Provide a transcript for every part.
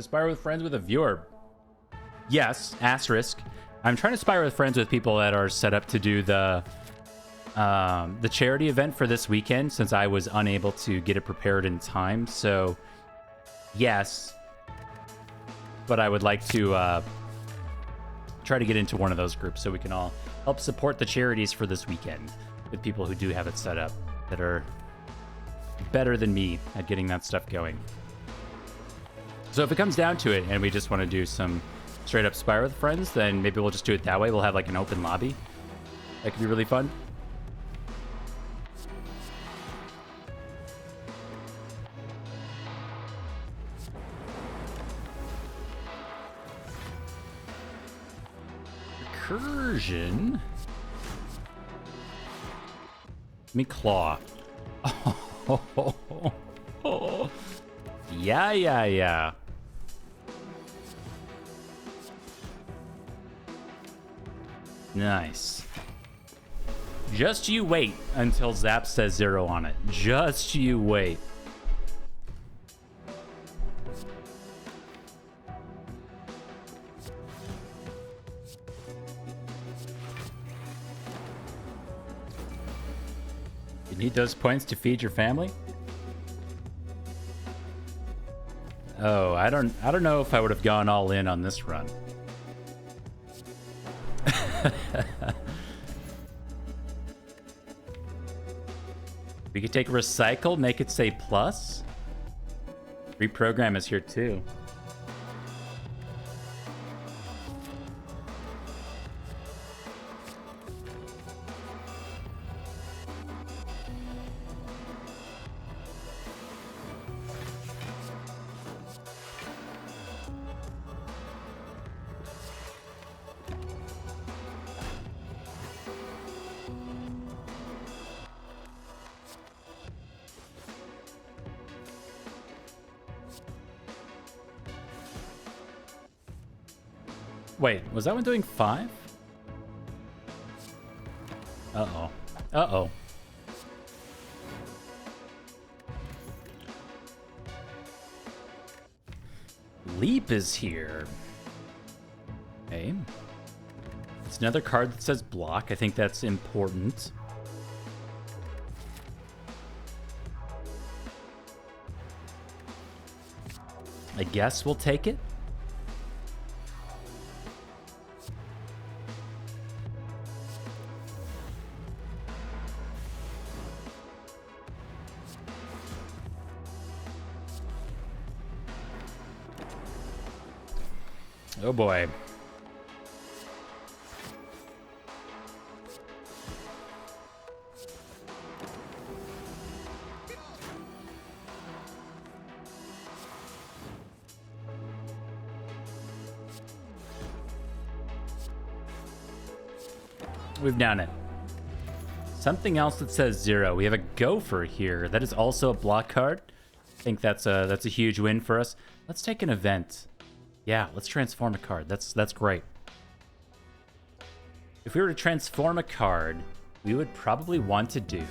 Spire with friends with a viewer. Yes, asterisk. I'm trying to spire with friends with people that are set up to do the charity event for this weekend, since I was unable to get it prepared in time. So, yes. But I would like to try to get into one of those groups so we can all help support the charities for this weekend with people who do have it set up that are better than me at getting that stuff going. So if it comes down to it and we just want to do some straight up Spire with friends, then maybe we'll just do it that way. We'll have like an open lobby. That could be really fun. Recursion. Let me claw. Oh. Yeah. Nice. Just you wait until Zap says 0 on it. Just you wait. You need those points to feed your family? Oh, I don't know if I would have gone all in on this run. We could take recycle, make it say plus. Reprogram is here too. Wait, was that one doing 5? Uh-oh. Leap is here. Okay. It's another card that says block. I think that's important. I guess we'll take it. Oh boy. We've done it. Something else that says 0. We have a gopher here. That is also a block card. I think that's a huge win for us. Let's take an event. Yeah, let's transform a card. That's great. If we were to transform a card, we would probably want to do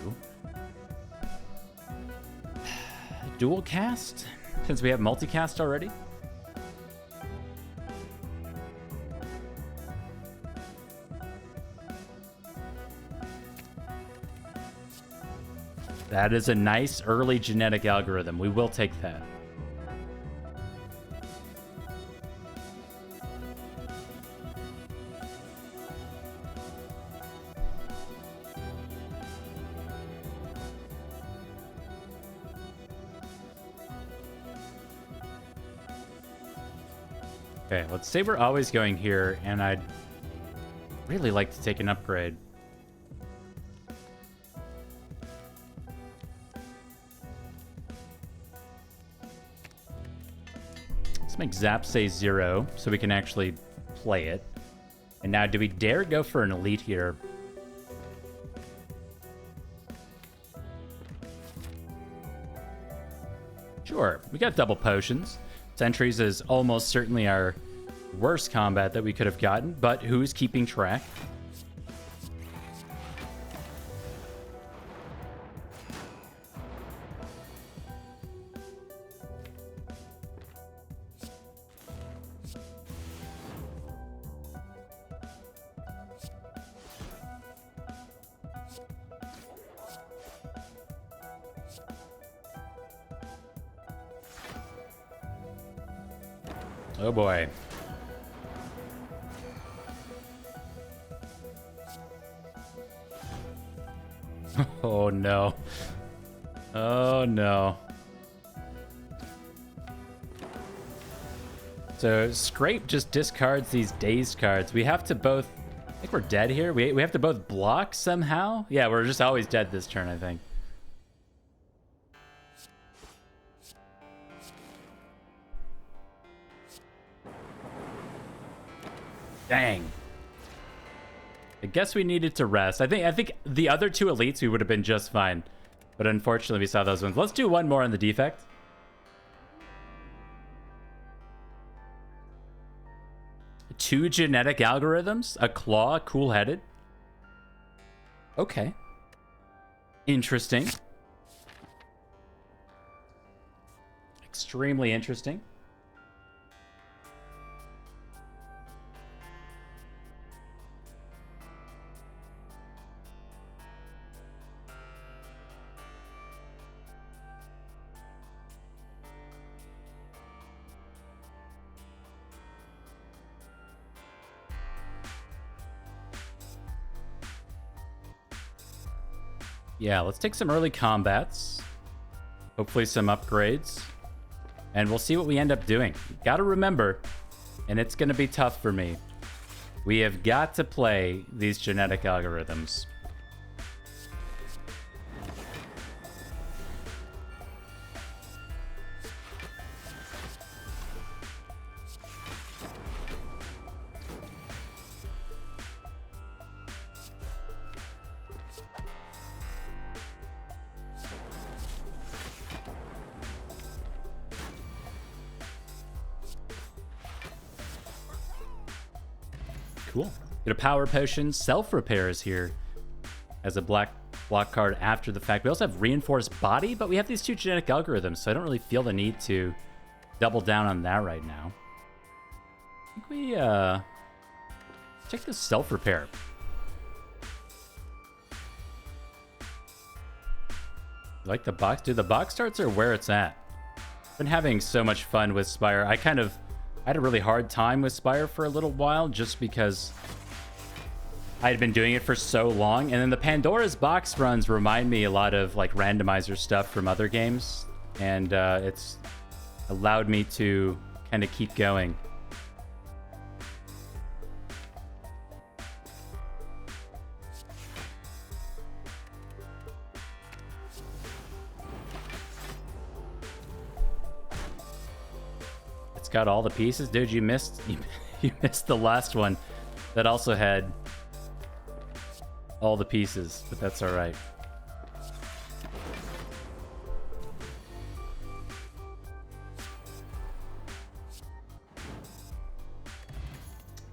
dual cast, since we have multicast already. That is a nice early genetic algorithm. We will take that. Okay, let's say we're always going here, and I'd really like to take an upgrade. Let's make Zap say 0, so we can actually play it. And now, do we dare go for an elite here? Sure, we got double potions. Sentries is almost certainly our worst combat that we could have gotten, but who's keeping track? Oh boy. Oh no. Oh no. So Scrape just discards these dazed cards. We have to both... I think we're dead here. We have to both block somehow? Yeah, we're just always dead this turn, I think. Dang. I guess we needed to rest. I think the other two elites we would have been just fine. But unfortunately we saw those ones. Let's do one more on the defect. Two genetic algorithms, a claw, cool-headed. Okay. Interesting. Extremely interesting. Yeah, let's take some early combats. Hopefully some upgrades. And we'll see what we end up doing. Gotta remember, and it's gonna be tough for me, we have got to play these genetic algorithms. Cool. Get a power potion. Self-repair is here as a block card after the fact. We also have reinforced body, but we have these two genetic algorithms, so I don't really feel the need to double down on that right now. I think we check this self-repair. Like the box? Dude, the box starts are where it's at. I've been having so much fun with Spire. I had a really hard time with Spire for a little while just because I had been doing it for so long. And then the Pandora's box runs remind me a lot of like randomizer stuff from other games. And it's allowed me to kind of keep going. Got all the pieces. Dude, you missed the last one that also had all the pieces, but that's all right.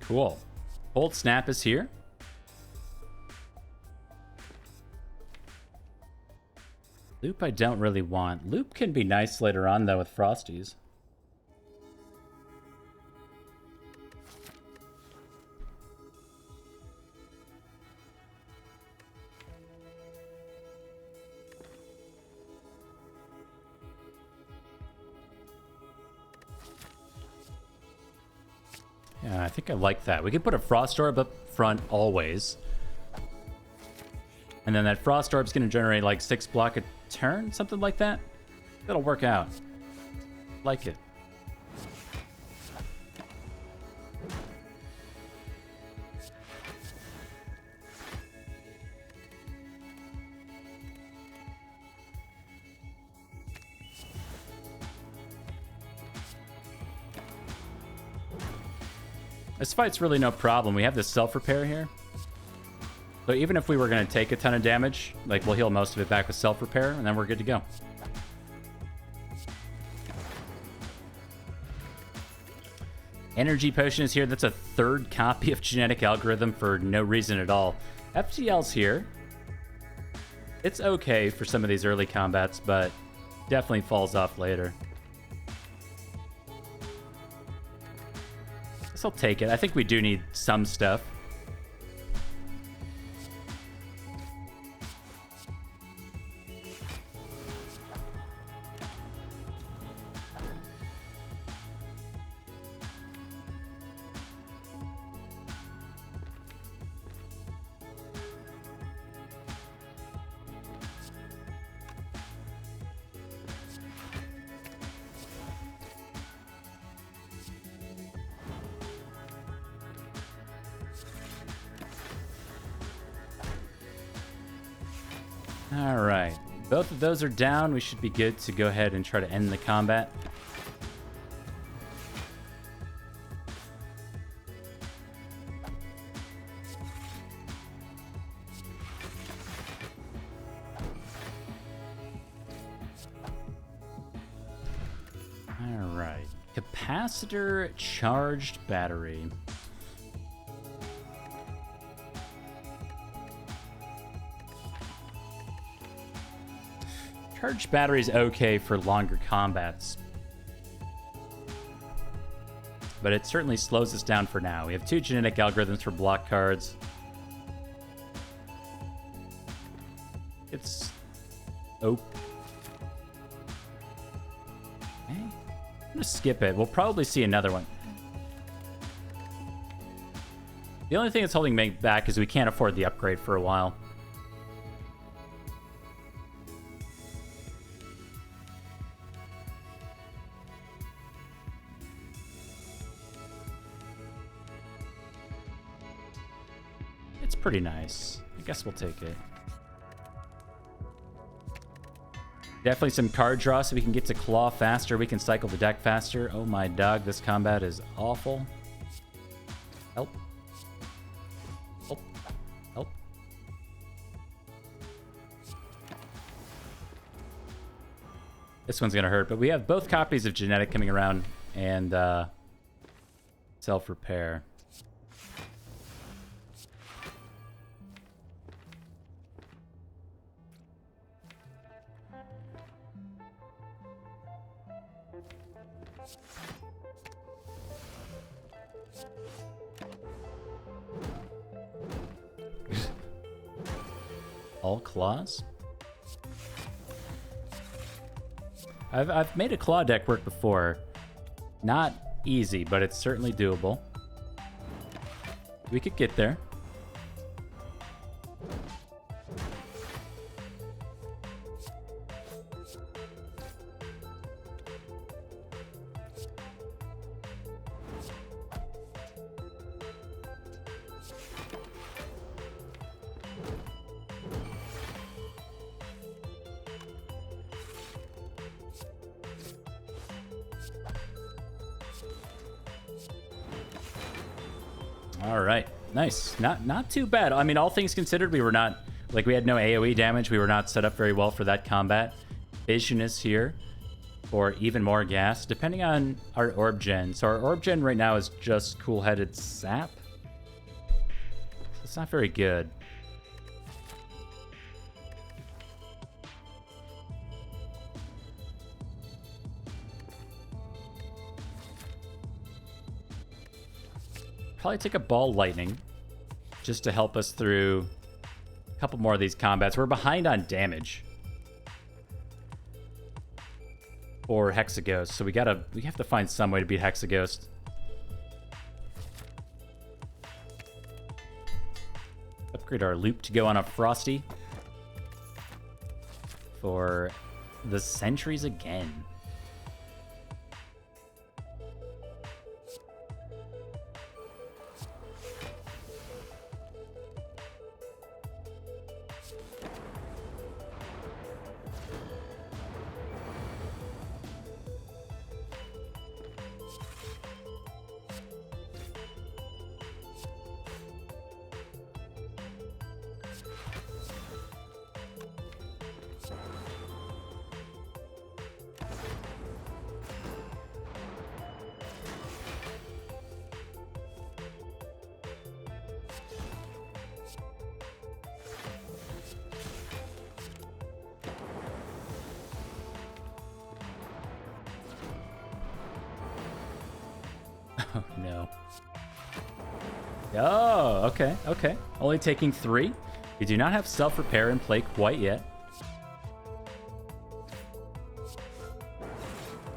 Cool. Hold Snap is here. Loop I don't really want. Loop can be nice later on though with Frosties. Yeah, I think I like that. We could put a Frost Orb up front always. And then that Frost Orb's going to generate like 6 block a turn, something like that. That'll work out. Like it. This fight's really no problem. We have this self-repair here. So even if we were going to take a ton of damage, like we'll heal most of it back with self-repair, and then we're good to go. Energy Potion is here. That's a third copy of Genetic Algorithm for no reason at all. FTL's here. It's okay for some of these early combats, but definitely falls off later. I'll take it. I think we do need some stuff. All right. Both of those are down. We should be good to go ahead and try to end the combat. All right. Capacitor charged battery. Charged battery is okay for longer combats, but it certainly slows us down for now. We have 2 genetic algorithms for block cards. It's... Oh. Okay. I'm gonna skip it. We'll probably see another one. The only thing that's holding me back is we can't afford the upgrade for a while. Pretty nice. I guess we'll take it. Definitely some card draw so we can get to claw faster. We can cycle the deck faster. Oh my dog, this combat is awful. Help. Help. Help. This one's gonna hurt, but we have both copies of Genetic coming around and self-repair. All claws? I've made a claw deck work before. Not easy, but it's certainly doable. We could get there. All right, nice. Not too bad. I mean, all things considered, we were not, like, we had no AoE damage. We were not set up very well for that combat. Vision is here for even more gas, depending on our orb gen. So our orb gen right now is just cool-headed sap. It's not very good. Probably take a ball lightning just to help us through a couple more of these combats. We're behind on damage for Hexaghost, so we have to find some way to beat Hexaghost. Upgrade our loop to go on a Frosty for the sentries again. Oh, no. Oh, okay, okay. Only taking 3. We do not have self-repair in play quite yet.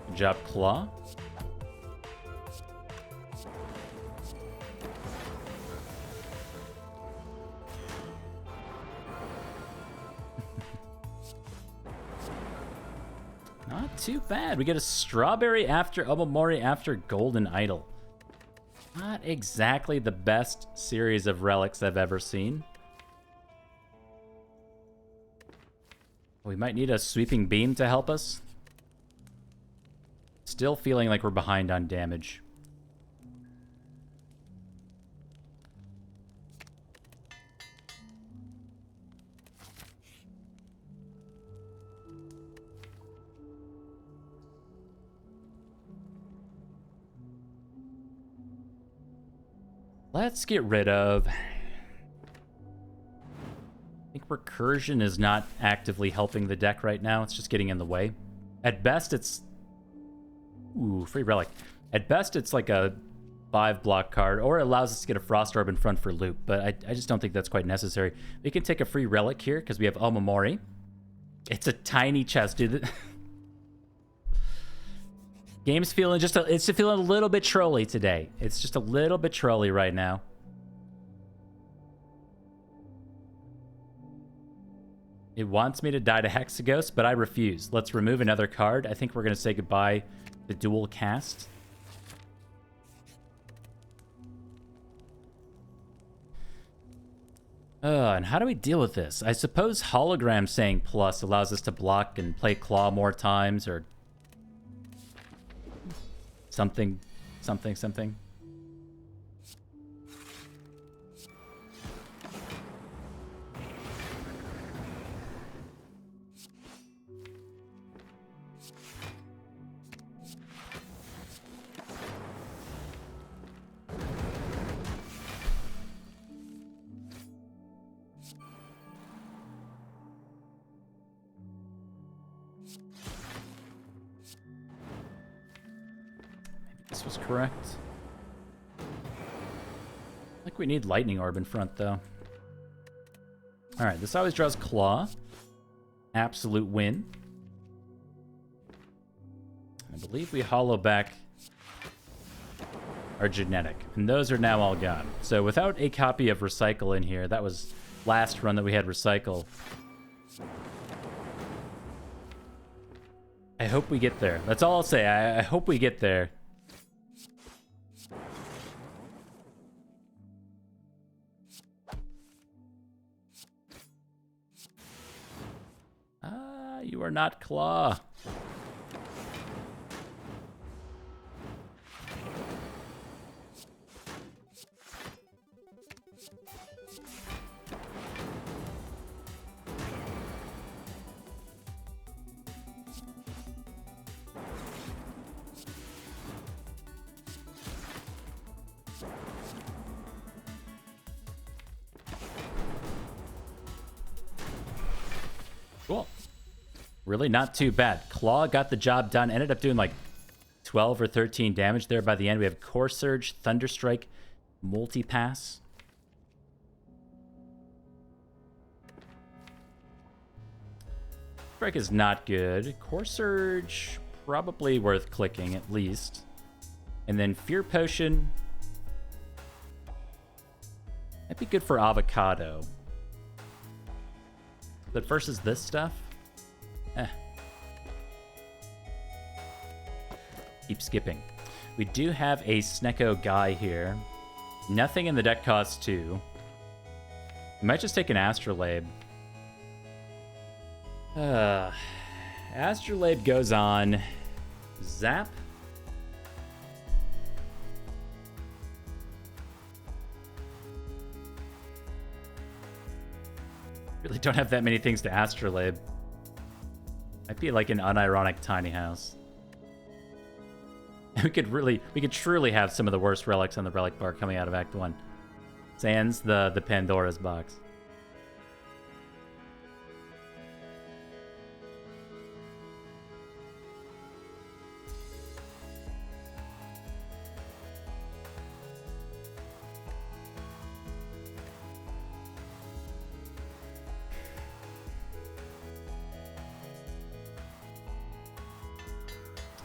Good job, Claw. Not too bad. We get a Strawberry after Omamori after Golden Idol. Not exactly the best series of relics I've ever seen. We might need a sweeping beam to help us. Still feeling like we're behind on damage. Let's get rid of... I think recursion is not actively helping the deck right now. It's just getting in the way. At best, it's... Ooh, free relic. At best, it's like a 5-block card, or it allows us to get a Frost Orb in front for loop, but I just don't think that's quite necessary. We can take a free relic here, because we have Omamori. It's a tiny chest, dude. Game's feeling it's feeling a little bit trolly today. It's just a little bit trolly right now. It wants me to die to Hexaghost, but I refuse. Let's remove another card. I think we're going to say goodbye to dual cast. And how do we deal with this? I suppose Hologram saying plus allows us to block and play Claw more times, or something. This was correct. I think we need Lightning Orb in front, though. Alright, this always draws Claw. Absolute win. I believe we hollow back our Genetic. And those are now all gone. So without a copy of Recycle in here, that was last run that we had Recycle. I hope we get there. That's all I'll say. I hope we get there. You are not Claw. Cool. Really not too bad. Claw got the job done. Ended up doing like 12 or 13 damage there by the end. We have Core Surge, Thunderstrike, Multipass. Strike is not good. Core Surge, probably worth clicking at least. And then Fear Potion. Might be good for Avocado. But versus this stuff? Keep skipping. We do have a Snecko guy here. Nothing in the deck costs 2. We might just take an Astrolabe. Astrolabe goes on Zap. Really don't have that many things to Astrolabe. Might be like an unironic tiny house. We could truly have some of the worst relics on the relic bar coming out of Act 1. Sans the Pandora's box.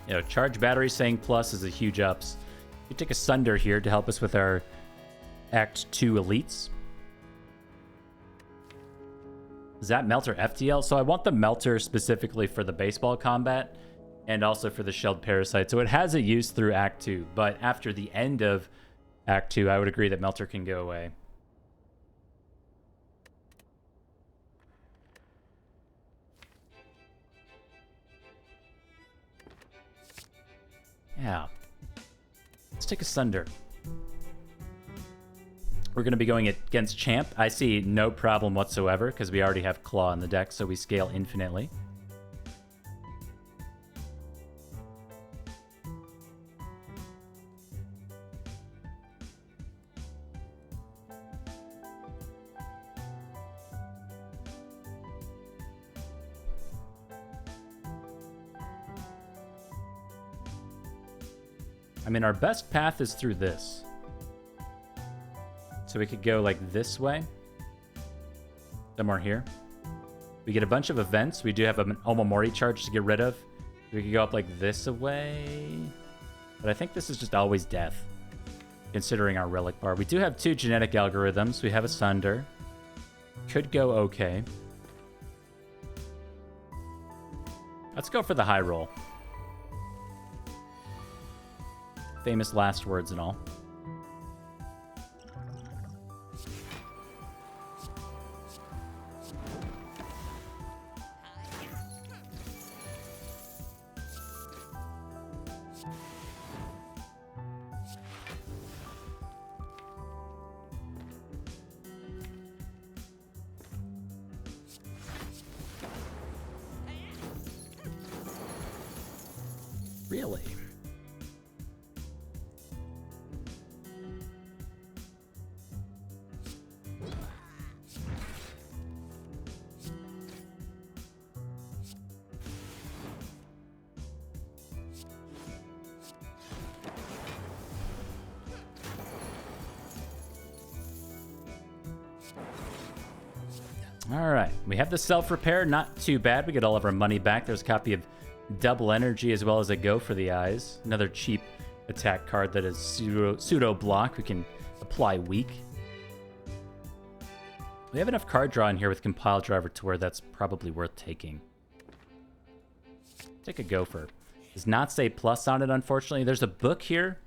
You know, charge battery saying plus is a huge ups. We take a Sunder here to help us with our Act 2 elites. Zap Melter FTL. So I want the Melter specifically for the baseball combat and also for the Shelled Parasite. So it has a use through Act 2, but after the end of Act 2, I would agree that Melter can go away. Yeah. Let's take a Sunder. We're going to be going against Champ. I see no problem whatsoever because we already have Claw in the deck, so we scale infinitely. I mean, our best path is through this. So we could go like this way. Somewhere here. We get a bunch of events. We do have an Omamori charge to get rid of. We could go up like this away. But I think this is just always death, considering our relic bar. We do have 2 genetic algorithms. We have a Sunder. Could go okay. Let's go for the high roll. Famous last words and all. Really? All right, we have the self-repair, not too bad. We get all of our money back. There's a copy of Double Energy as well as a Go for the Eyes. Another cheap attack card that is pseudo block. We can apply weak. We have enough card draw in here with Compile Driver to where that's probably worth taking. Take a Gopher. Does not say plus on it, unfortunately. There's a book here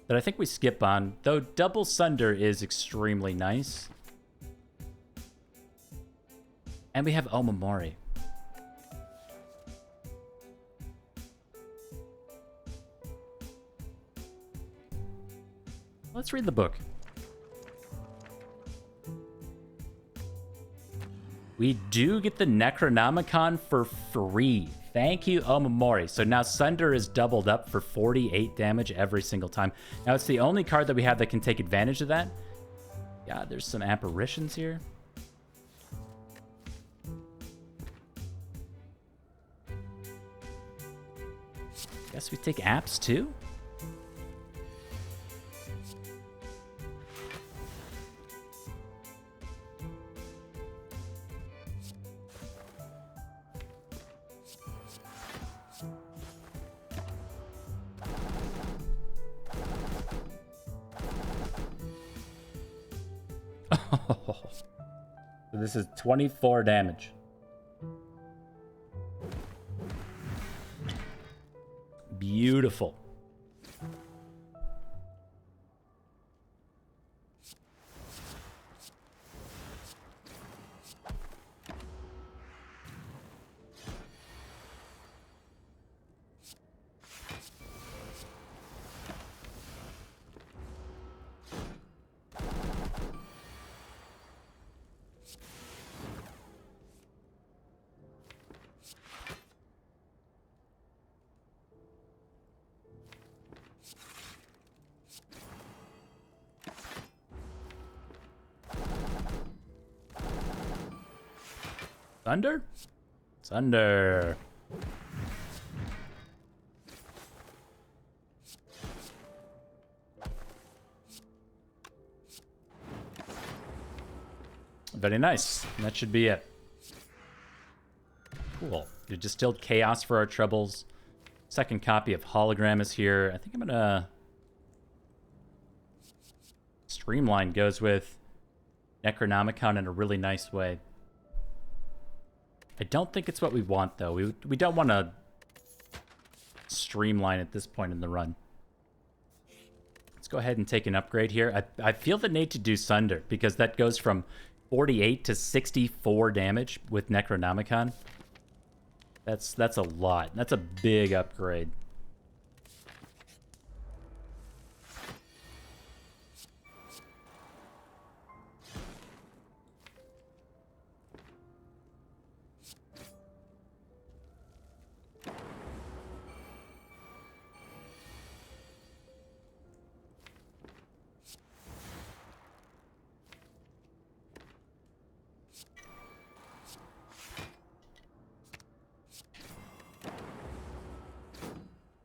that I think we skip on, though Double Sunder is extremely nice. And we have Omamori. Let's read the book. We do get the Necronomicon for free. Thank you, Omamori. So now Sunder is doubled up for 48 damage every single time. Now it's the only card that we have that can take advantage of that. Yeah, there's some Apparitions here. Guess we take apps too? So this is 24 damage. Beautiful. Thunder? Thunder. Very nice. That should be it. Cool. You distilled chaos for our troubles. Second copy of Hologram is here. I think I'm gonna... Streamline goes with Necronomicon in a really nice way. I don't think it's what we want, though. We don't want to streamline at this point in the run. Let's go ahead and take an upgrade here. I feel the need to do Sunder, because that goes from 48 to 64 damage with Necronomicon. That's a lot. That's a big upgrade.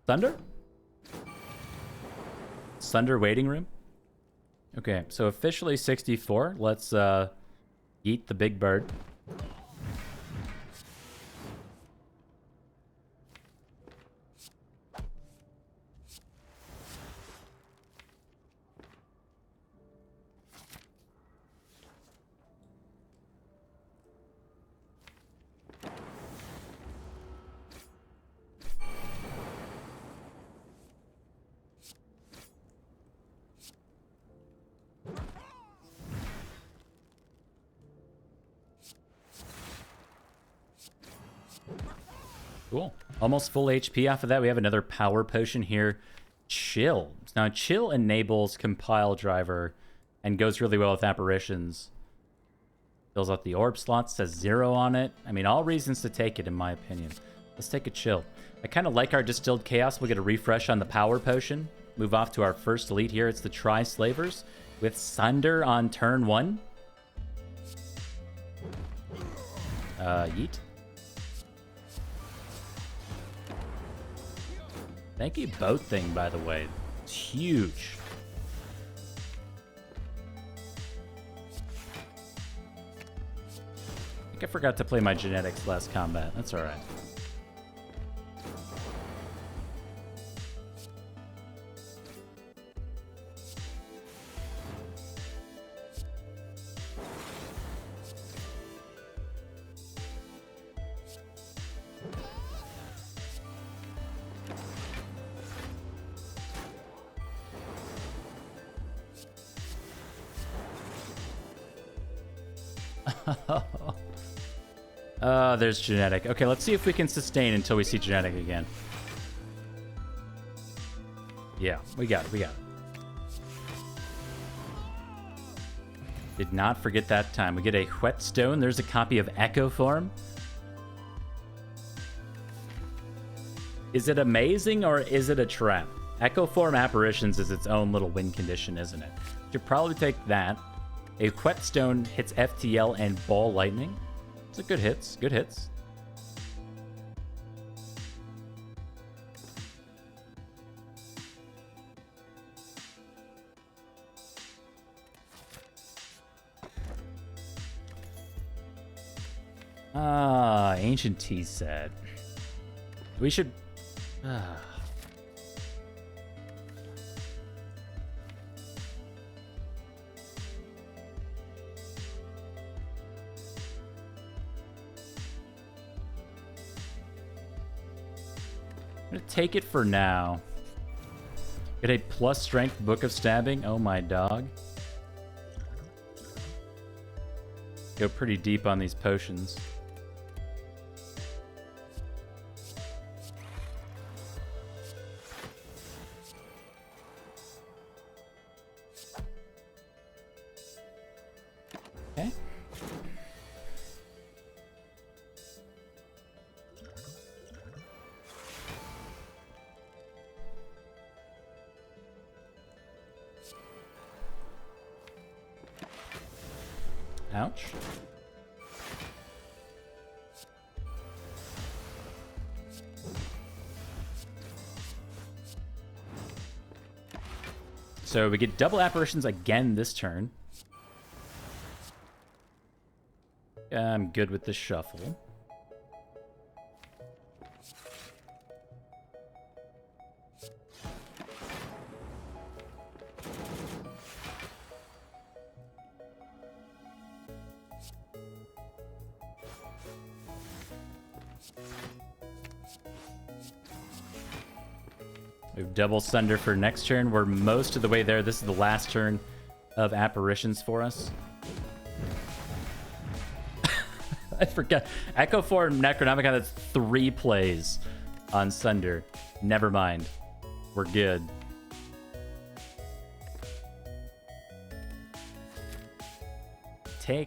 Thunder? Thunder waiting room? Okay, so officially 64. Let's eat the big bird. Cool. Almost full HP off of that. We have another power potion here. Chill. Now, Chill enables Compile Driver and goes really well with Apparitions. Fills out the orb slots, says 0 on it. I mean, all reasons to take it, in my opinion. Let's take a Chill. I kind of like our Distilled Chaos. We'll get a refresh on the power potion. Move off to our first elite here. It's the Tri-Slavers with Sunder on turn 1. Yeet. Thank you, boat thing, by the way. It's huge. I think I forgot to play my genetics last combat. That's alright. There's genetic. Okay, let's see if we can sustain until we see genetic again. Yeah, we got it. We got it. Did not forget that time. We get a Whetstone. There's a copy of Echo Form. Is it amazing or is it a trap? Echo Form Apparitions is its own little win condition, isn't it? Should probably take that. A Whetstone hits FTL and Ball Lightning. It's a good hits. Good hits. Ancient T said. We should... I'm gonna take it for now. Get a plus strength Book of Stabbing. Oh my dog. Go pretty deep on these potions. Okay. Ouch. So we get double apparitions again this turn. I'm good with this shuffle. We have double Sunder for next turn. We're most of the way there. This is the last turn of Apparitions for us. I forgot. Echo Form Necronomicon, that's 3 plays on Sunder. Never mind. We're good.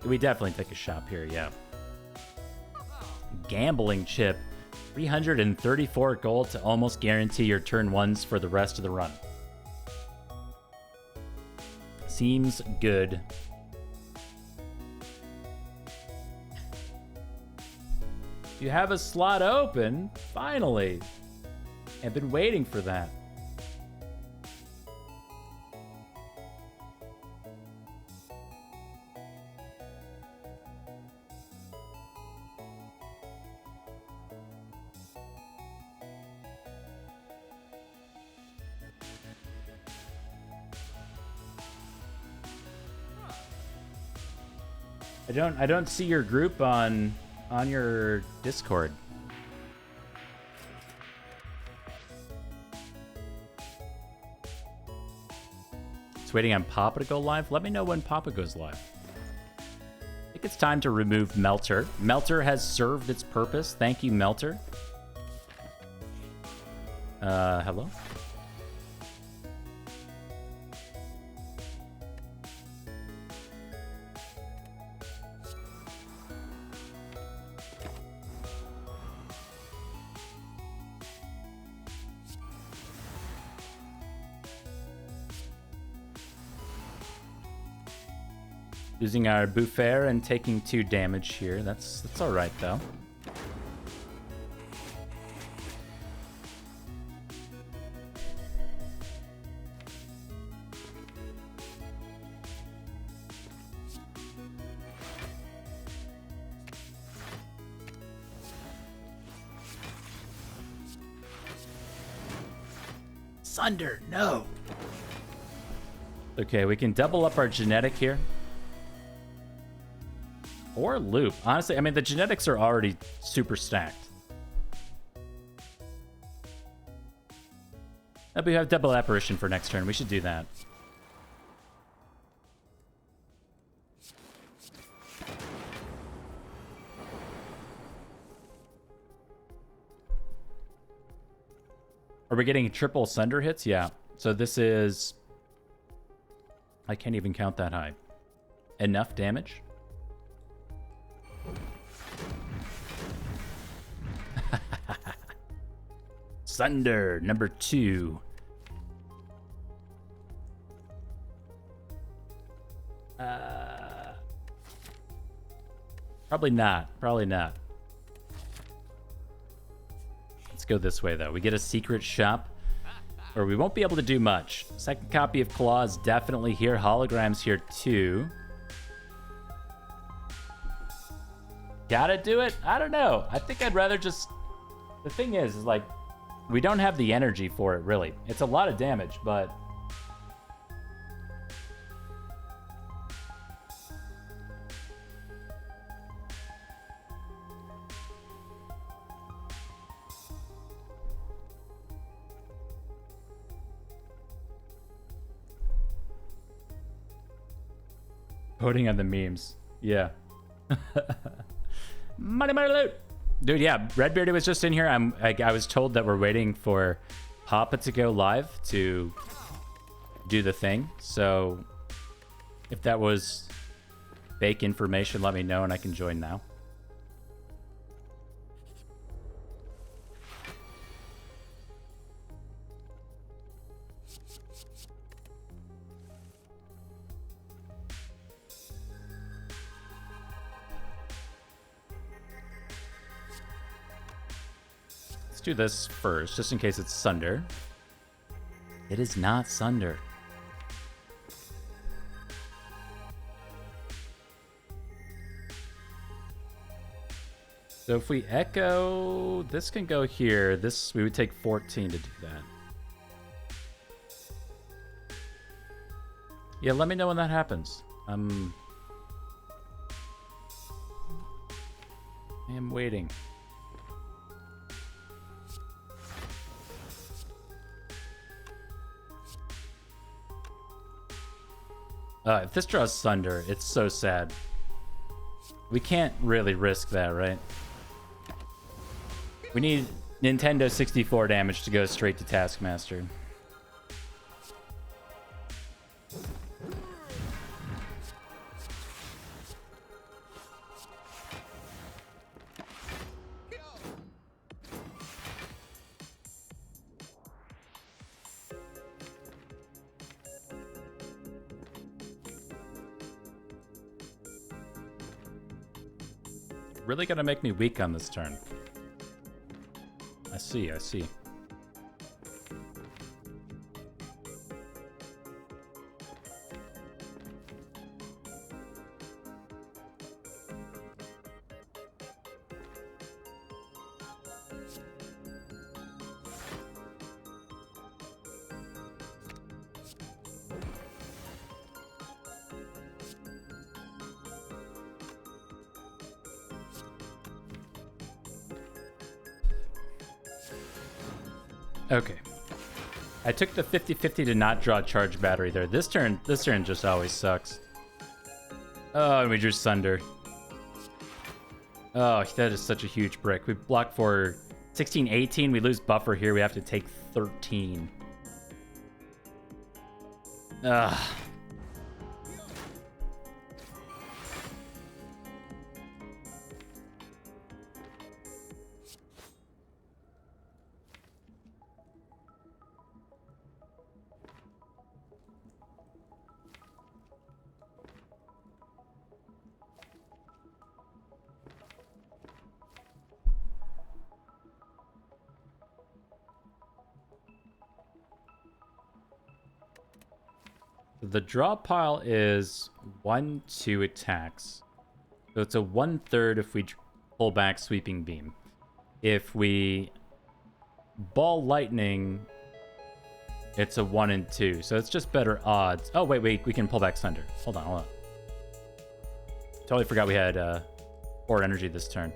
We definitely take a shop here, yeah. Gambling Chip. 334 gold to almost guarantee your turn 1s for the rest of the run. Seems good. You have a slot open, finally. I've been waiting for that. I don't see your group on your Discord. It's waiting on Papa to go live. Let me know when Papa goes live. I think it's time to remove Melter. Melter has served its purpose. Thank you, Melter. Hello? Using our Buffair and taking 2 damage here. That's all right, though. Sunder, no. Okay, we can double up our genetic here. Or loop. Honestly, I mean, the genetics are already super stacked. We have double apparition for next turn. We should do that. Are we getting triple Sunder hits? Yeah. So this is... I can't even count that high. Enough damage? Sunder, number 2. Probably not. Probably not. Let's go this way, though. We get a secret shop, or we won't be able to do much. Second copy of Claws definitely here. Holograms here, too. Gotta do it? I don't know. I think I'd rather just... The thing is like, we don't have the energy for it, really. It's a lot of damage, but... Voting on the memes. Yeah. Money, money, loot! Dude, yeah, Redbearded was just in here. I was told that we're waiting for Papa to go live to do the thing. So if that was fake information, let me know and I can join now. Do this first, just in case it's Sunder. It is not Sunder. So if we echo, this can go here. This, we would take 14 to do that. Yeah, let me know when that happens. I am waiting. If this draws Sunder, it's so sad. We can't really risk that, right? We need Nintendo 64 damage to go straight to Taskmaster. Really gonna make me weak on this turn. I see, I see. Okay. I took the 50-50 to not draw charge battery there. This turn just always sucks. Oh, and we drew Sunder. Oh, that is such a huge brick. We block for 16, 18. We lose buffer here. We have to take 13. Ugh. The draw pile is 1-2 attacks. So it's a 1/3 if we pull back Sweeping Beam. If we Ball Lightning, it's a 1 and 2. So it's just better odds. Oh, wait, we can pull back Sunder. Hold on. Totally forgot we had 4 energy this turn.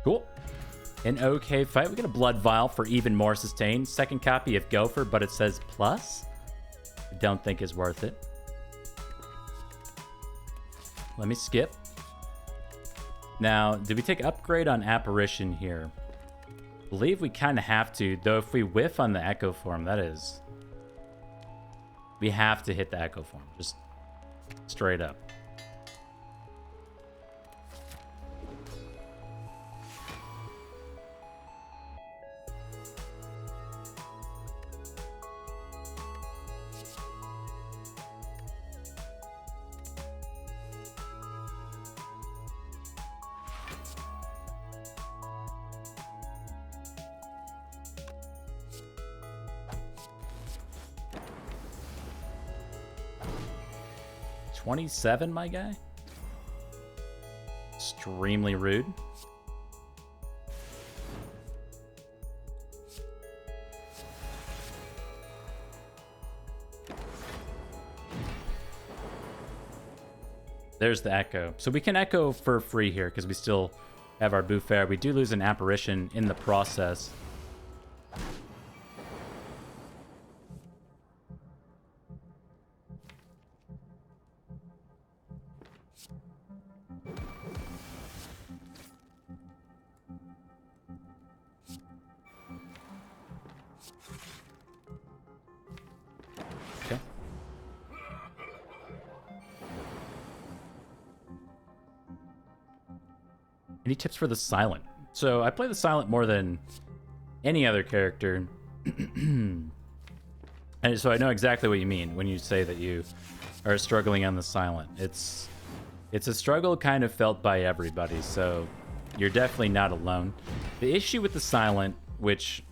Cool. An okay fight. We get a Blood Vial for even more sustain. Second copy of Gopher, but it says plus. I don't think is worth it. Let me skip. Now, did we take upgrade on Apparition here? I believe we kind of have to, though if we whiff on the Echo Form, that is... We have to hit the Echo Form, just straight up. $27, my guy. Extremely rude. There's the Echo. So we can Echo for free here because we still have our Bouffère. We do lose an Apparition in the process. Any tips for the Silent? So I play the Silent more than any other character. And so I know exactly what you mean when you say that you are struggling on the Silent. It's a struggle kind of felt by everybody, so you're definitely not alone. The issue with the Silent, which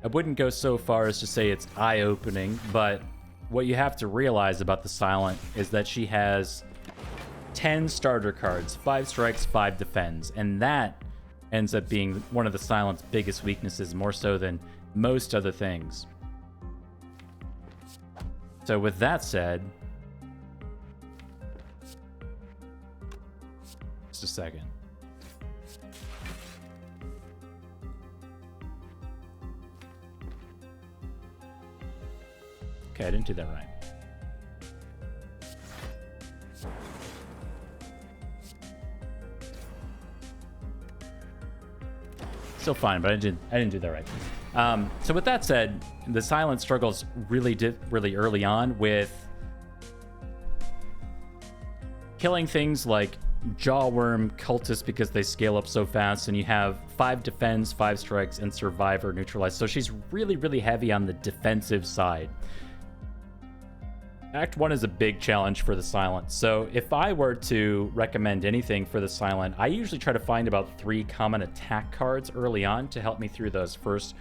I wouldn't go so far as to say it's eye-opening, but what you have to realize about the Silent is that she has 10 starter cards, 5 strikes, 5 defends, and that ends up being one of the Silent's biggest weaknesses, more so than most other things. So with that said, just a second. Okay, I didn't do that right. Still fine, but I didn't do that right. So with that said, the Silent struggles really early on with killing things like Jawworm, Cultist, because they scale up so fast, and you have 5 defense, 5 strikes, and Survivor neutralized. So she's really heavy on the defensive side. Act 1 is a big challenge for the Silent. So if I were to recommend anything for the Silent, I usually try to find about 3 common attack cards early on to help me through those first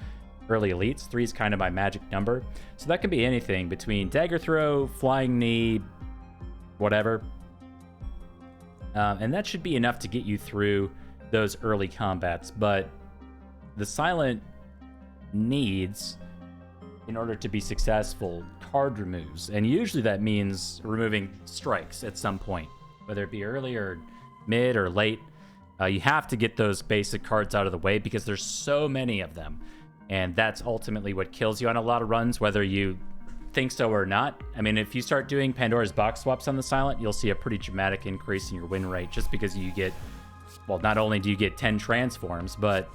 early elites. 3 is kind of my magic number. So that can be anything between Dagger Throw, Flying Knee, whatever. And that should be enough to get you through those early combats. But the Silent needs, in order to be successful, card removes, and usually that means removing strikes at some point, whether it be early or mid or late. You have to get those basic cards out of the way because there's so many of them, and that's ultimately what kills you on a lot of runs, whether you think so or not. I mean, if you start doing Pandora's box swaps on the Silent, you'll see a pretty dramatic increase in your win rate, just because you get, well, not only do you get 10 transforms, but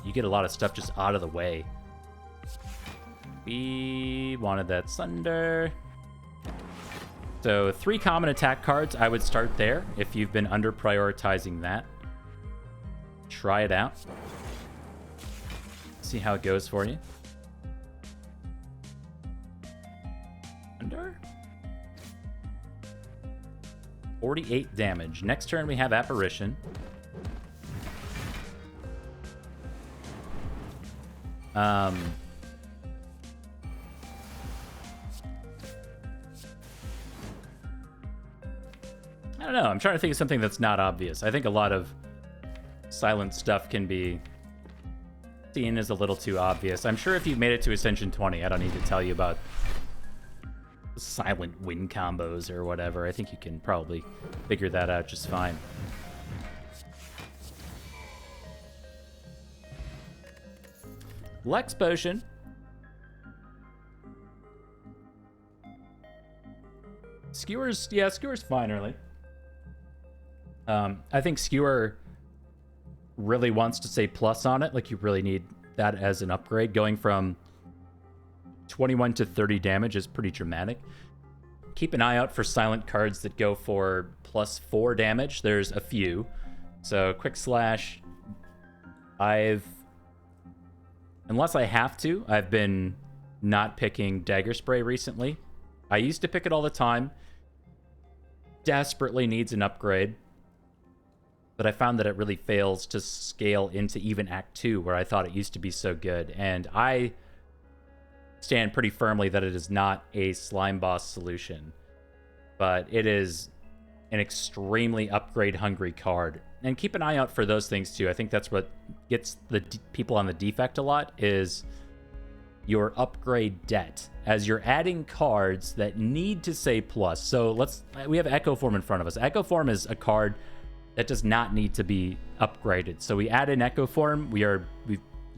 you get a lot of stuff just out of the way. We wanted that Sunder. So 3 common attack cards, I would start there if you've been under prioritizing that. Try it out. See how it goes for you. Under 48 damage. Next turn we have Apparition. I don't know. I'm trying to think of something that's not obvious. I think a lot of Silent stuff can be seen as a little too obvious. I'm sure if you made it to Ascension 20, I don't need to tell you about Silent win combos or whatever. I think you can probably figure that out just fine. Lex Potion. Skewer's, yeah, Skewer's fine early. I think Skewer really wants to say plus on it. Like, you really need that as an upgrade. Going from 21 to 30 damage is pretty dramatic. Keep an eye out for Silent cards that go for plus 4 damage. There's a few. So, Quick Slash. Unless I have to, I've been not picking Dagger Spray recently. I used to pick it all the time. Desperately needs an upgrade. But I found that it really fails to scale into even Act 2, where I thought it used to be so good. And I stand pretty firmly that it is not a slime boss solution. But it is an extremely upgrade-hungry card. And keep an eye out for those things, too. I think that's what gets the people on the Defect a lot, is your upgrade debt. As you're adding cards that need to say plus. So we have Echo Form in front of us. Echo Form is a card that does not need to be upgraded. So we add in Echo Form. We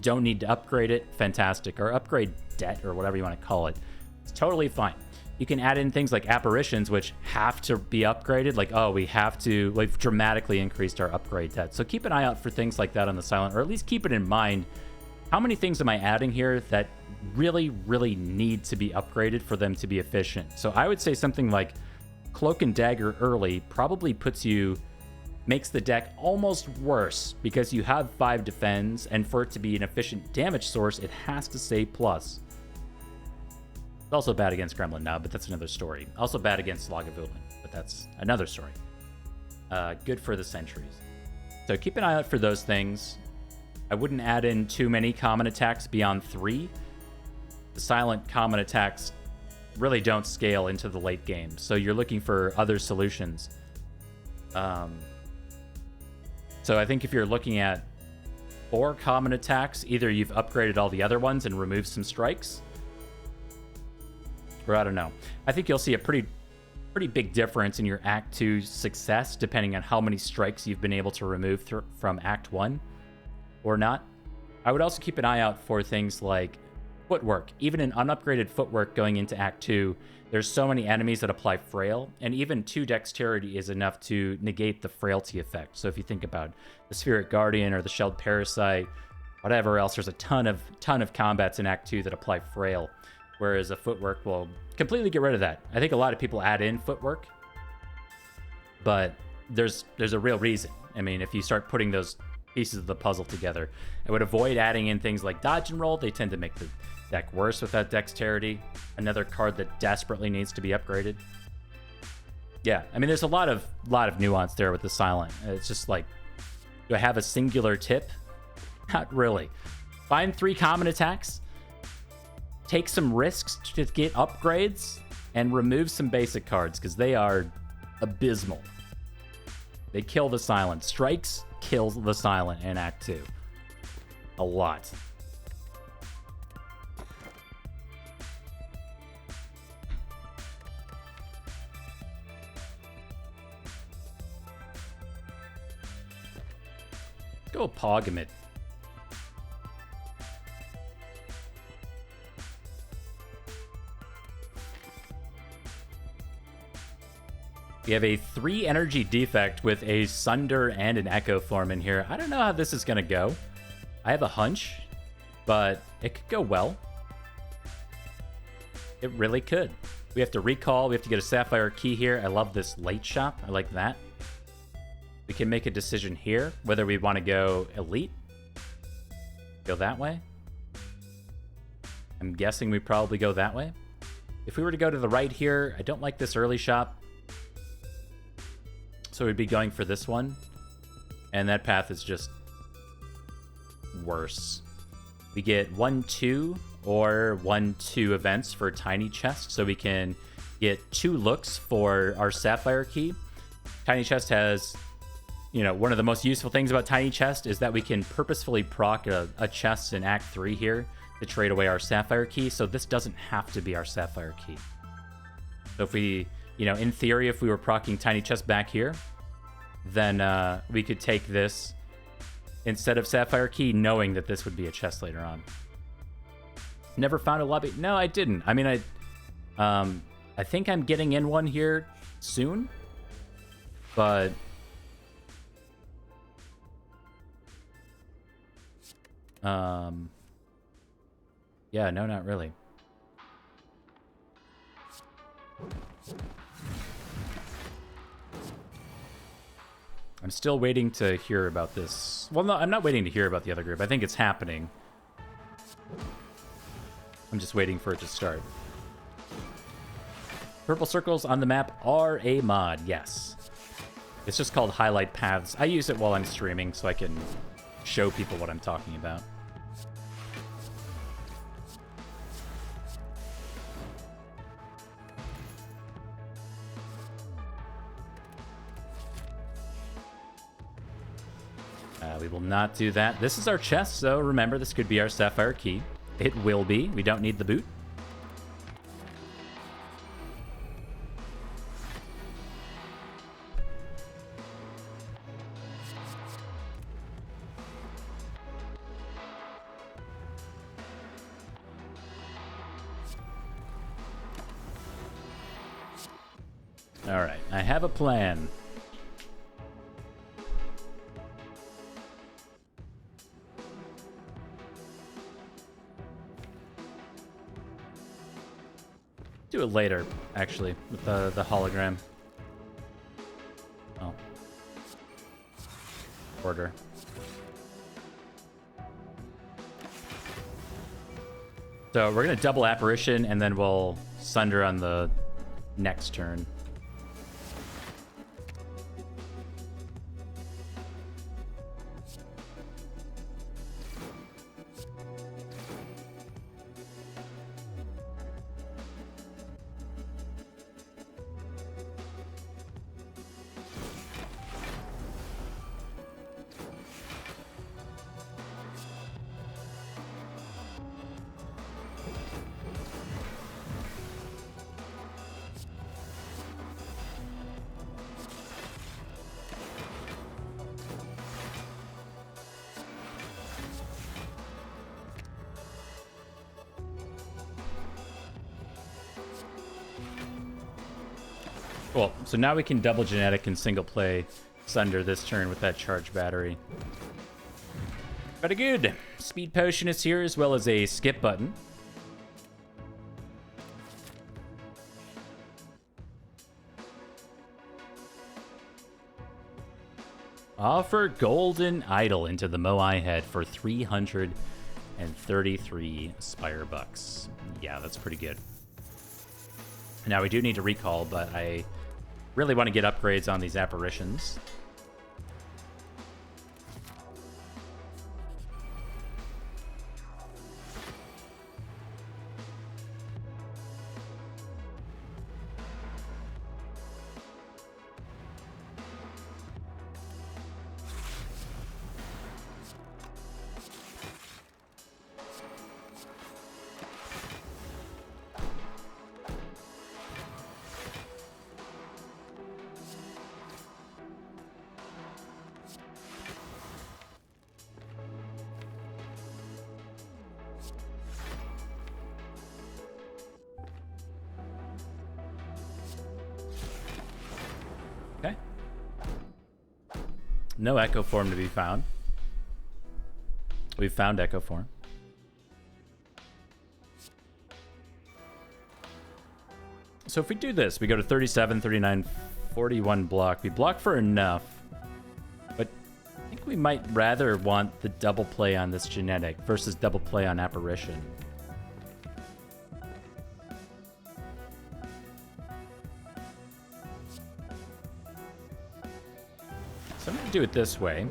don't need to upgrade it. Fantastic. Or upgrade debt, or whatever you want to call it. It's totally fine. You can add in things like Apparitions, which have to be upgraded. Like, oh, we've dramatically increased our upgrade debt. So keep an eye out for things like that on the Silent, or at least keep it in mind. How many things am I adding here that really, really need to be upgraded for them to be efficient? So I would say something like Cloak and Dagger early probably makes the deck almost worse, because you have 5 defends, and for it to be an efficient damage source, it has to say plus. It's also bad against Gremlin now, but that's another story. Also bad against Lagavulin, but that's another story. Good for the Sentries. So keep an eye out for those things. I wouldn't add in too many common attacks beyond 3. The Silent common attacks really don't scale into the late game, so you're looking for other solutions. So I think if you're looking at 4 common attacks, either you've upgraded all the other ones and removed some strikes, or I don't know. I think you'll see a pretty big difference in your Act 2 success depending on how many strikes you've been able to remove from Act 1 or not. I would also keep an eye out for things like footwork. Even in unupgraded footwork going into Act 2, there's so many enemies that apply frail, and even 2 dexterity is enough to negate the frailty effect. So if you think about the Spheric Guardian or the Shelled Parasite, whatever else, there's a ton of combats in Act 2 that apply frail, whereas a footwork will completely get rid of that. I think a lot of people add in footwork, but there's a real reason. I mean, if you start putting those pieces of the puzzle together. I would avoid adding in things like dodge and roll. They tend to make the deck worse without dexterity. Another card that desperately needs to be upgraded. Yeah, I mean, there's a lot of nuance there with the silent. It's just like, do I have a singular tip? Not really. Find 3 common attacks, take some risks to get upgrades, and remove some basic cards because they are abysmal. They kill the silent. Strikes kills the silent in Act 2. A lot. Let's go Pogamid. We have a 3 energy defect with a Sunder and an Echo form in here. I don't know how this is going to go. I have a hunch, but it could go well. It really could. We have to recall. We have to get a Sapphire Key here. I love this late shop. I like that. We can make a decision here whether we want to go Elite. Go that way. I'm guessing we probably go that way. If we were to go to the right here, I don't like this early shop. So we'd be going for this one. And that path is just worse. We get 1-2 or 1-2 events for Tiny Chest. So we can get 2 looks for our Sapphire Key. Tiny Chest has, you know, one of the most useful things about Tiny Chest is that we can purposefully proc a chest in Act 3 here to trade away our Sapphire Key. So this doesn't have to be our Sapphire Key. So if we... You know, in theory, if we were proccing Tiny Chest back here, then we could take this instead of Sapphire Key, knowing that this would be a chest later on. Never found a lobby. No, I didn't. I mean, I think I'm getting in one here soon, but yeah, no, not really. I'm still waiting to hear about this. Well, no, I'm not waiting to hear about the other group. I think it's happening. I'm just waiting for it to start. Purple circles on the map are a mod, yes. It's just called Highlight Paths. I use it while I'm streaming so I can show people what I'm talking about. We will not do that. This is our chest, so remember, this could be our Sapphire Key. It will be. We don't need the boot. All right, I have a plan. Do it later, actually, with the hologram. Oh. Order. So we're going to double Apparition, and then we'll Sunder on the next turn. Cool. So now we can double genetic and single play Sunder this turn with that charge battery. Pretty good. Speed potion is here as well as a skip button. Offer Golden Idol into the Moai head for 333 Spire bucks. Yeah, that's pretty good. Now, we do need to recall, but I really want to get upgrades on these Apparitions. Okay. No Echo Form to be found. We've found Echo Form. So if we do this, we go to 37, 39, 41 block. We block for enough, but I think we might rather want the double play on this genetic versus double play on Apparition. So I'm going to do it this way.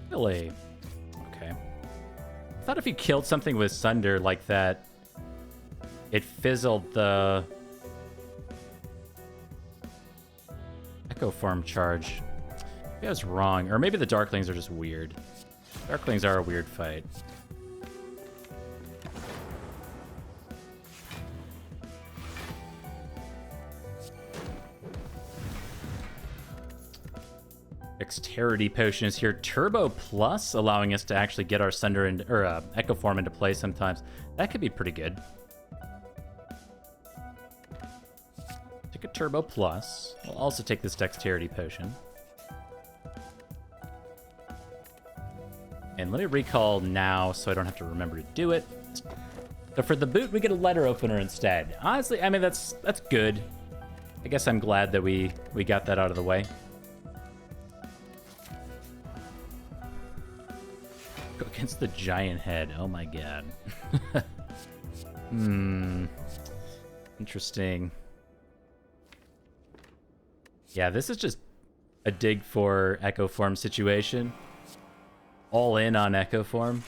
Really? Okay. I thought if you killed something with Sunder like that, it fizzled the Echo Form charge. Maybe I was wrong. Or maybe the Darklings are just weird. Darklings are a weird fight. Dexterity potion is here. Turbo Plus, allowing us to actually get our Sunder or Echo Form into play sometimes. That could be pretty good. Take a Turbo Plus. We'll also take this Dexterity potion. And let me recall now so I don't have to remember to do it. So for the boot, we get a letter opener instead. Honestly, I mean, that's good. I guess I'm glad that we got that out of the way. Go against the giant head. Oh my god. Interesting. Yeah, this is just a dig for Echo Form situation. All in on Echo Form.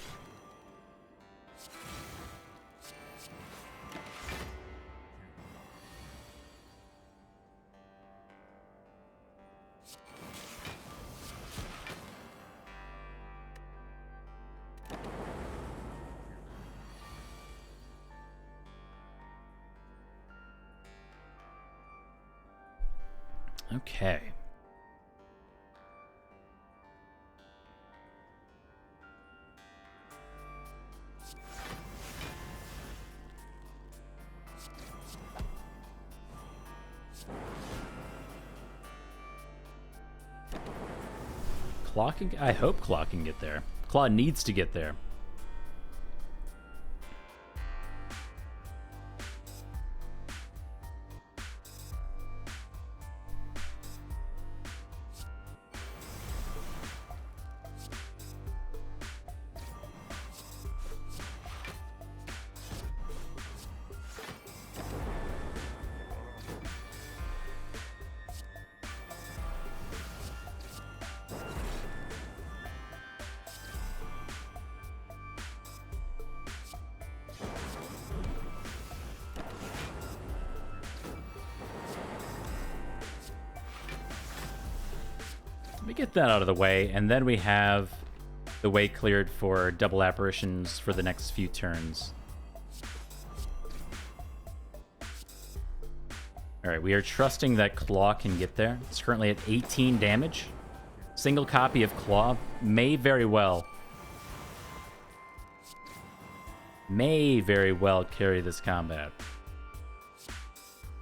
Okay. Claw can, I hope Claw can get there. Claw needs to get there. Get that out of the way, and then we have the way cleared for double Apparitions for the next few turns. Alright, we are trusting that Claw can get there. It's currently at 18 damage, Single copy of Claw may very well carry this combat.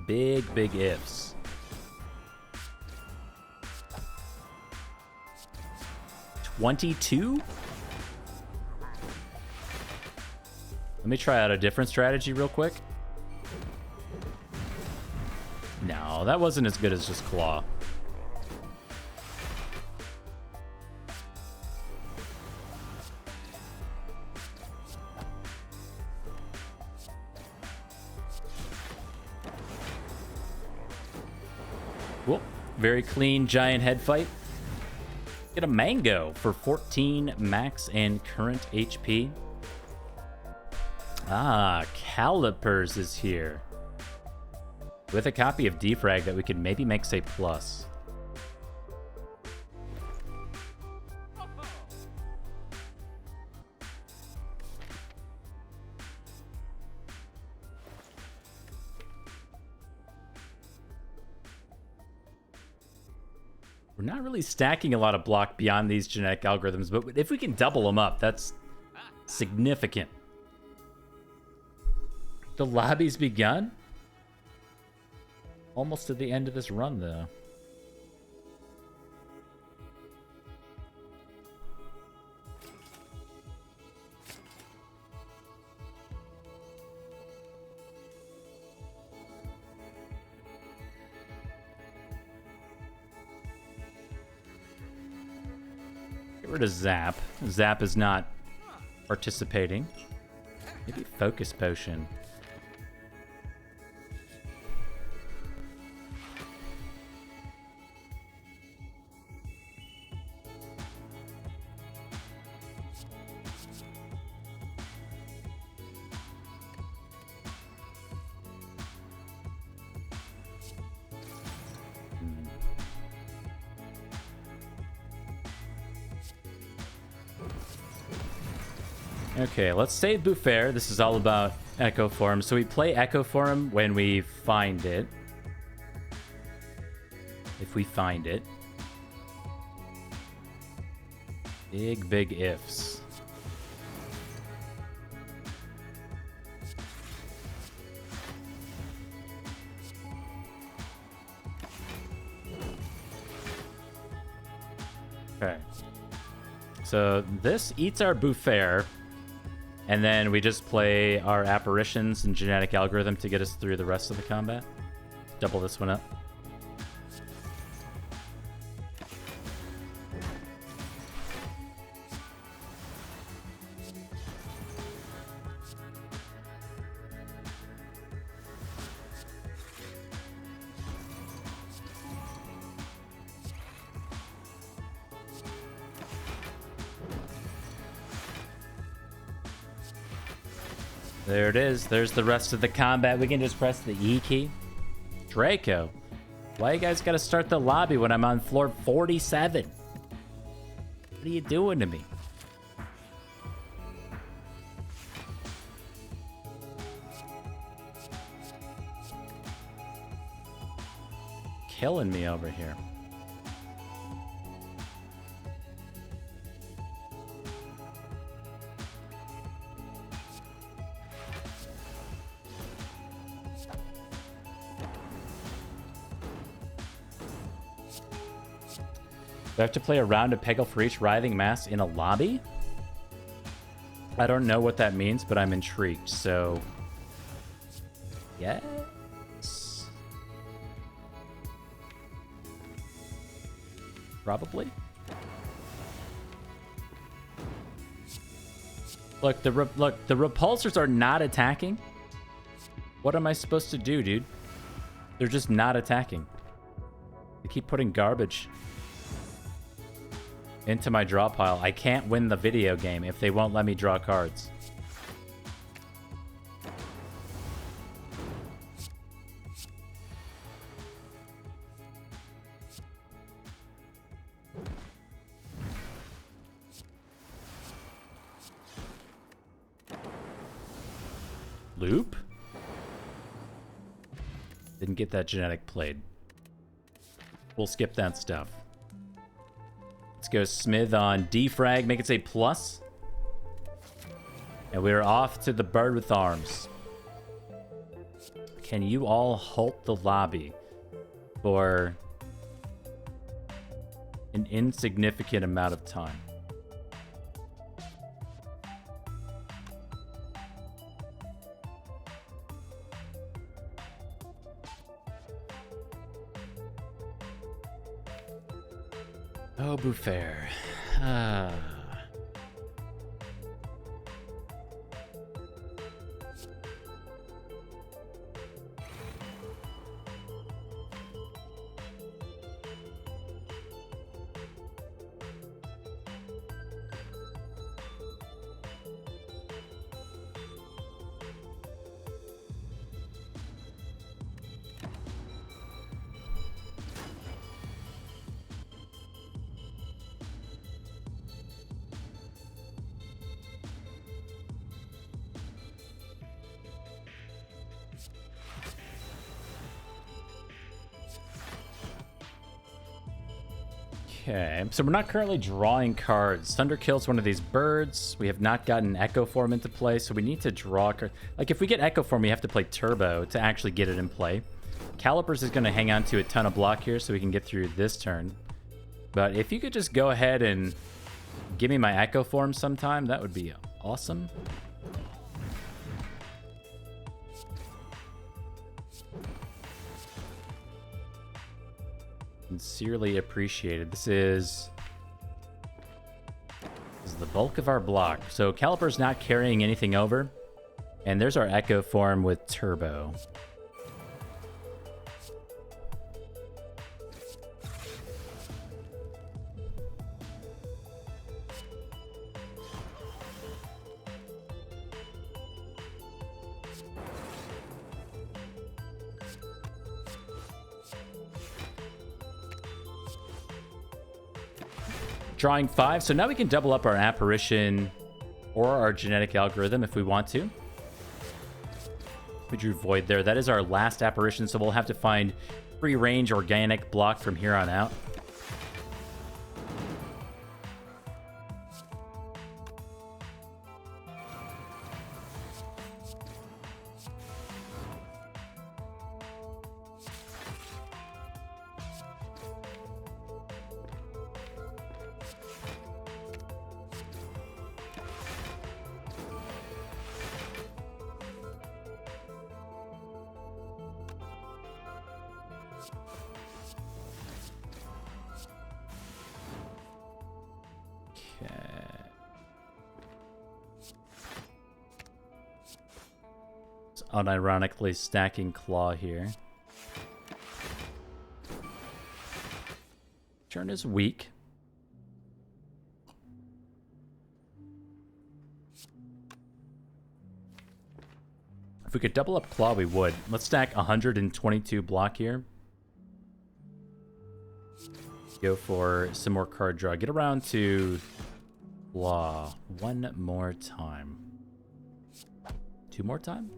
Big ifs. $22? Let me try out a different strategy real quick. No, that wasn't as good as just Claw. Cool. Very clean giant head fight. Get a mango for 14 max and current HP. Ah, Calipers is here. With a copy of Defrag that we could maybe make say plus. We're not really stacking a lot of block beyond these genetic algorithms, but if we can double them up, that's significant. The lobby's begun? Almost to the end of this run, though. Get rid of Zap. Zap is not participating. Maybe Focus Potion. Okay, let's save Buffair. This is all about Echo Form. So we play Echo Form when we find it. If we find it. Big ifs. Okay. So this eats our Buffair. And then we just play our Apparitions and Genetic Algorithm to get us through the rest of the combat. Double this one up. There it is. There's the rest of the combat. We can just press the E key. Draco, why you guys gotta start the lobby when I'm on floor 47? What are you doing to me? Killing me over here. Do I have to play a round of Peggle for each writhing mass in a lobby? I don't know what that means, but I'm intrigued, so... yes? Probably? Look, the repulsors are not attacking. What am I supposed to do, dude? They're just not attacking. They keep putting garbage into my draw pile. I can't win the video game if they won't let me draw cards. Loop? Didn't get that genetic played. We'll skip that stuff. Let's go Smith on defrag. Make it say plus. And we're off to the bird with arms. Can you all halt the lobby for an insignificant amount of time? Oh, Bouffert. Okay, so we're not currently drawing cards. Thunder kills one of these birds. We have not gotten Echo Form into play, so we need to draw cards. Like, if we get Echo Form, we have to play Turbo to actually get it in play. Calipers is going to hang on to a ton of block here so we can get through this turn. But if you could just go ahead and give me my Echo Form sometime, that would be awesome. Sincerely appreciated. This is the bulk of our block. So Caliper's not carrying anything over. And there's our Echo Form with Turbo. Drawing 5, so now we can double up our Apparition or our Genetic Algorithm if we want to. We drew Void there. That is our last Apparition, so we'll have to find free range organic block from here on out. Unironically stacking Claw here. Turn is weak. If we could double up Claw, we would. Let's stack 122 block here. Go for some more card draw. Get around to Claw one more time. Two more time?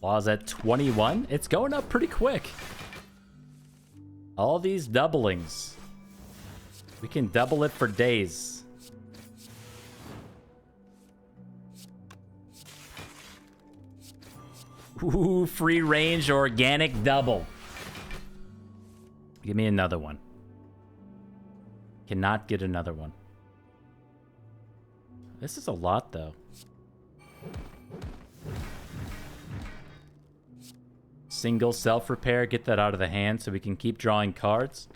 Claw's at 21. It's going up pretty quick. All these doublings. We can double it for days. Ooh, free range organic double. Give me another one. Cannot get another one. This is a lot, though. Single self-repair, get that out of the hand so we can keep drawing cards.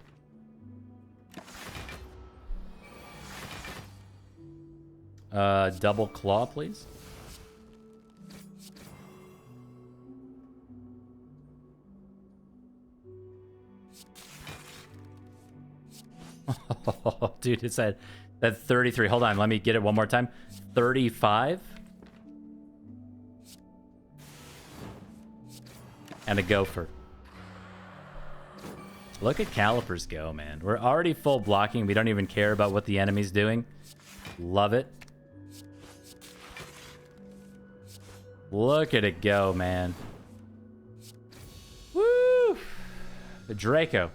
Double Claw, please. Oh, dude, it's at 33. Hold on, let me get it one more time. 35. And a gopher. Look at Calipers go, man. We're already full blocking. We don't even care about what the enemy's doing. Love it. Look at it go, man. Woo! The Draco.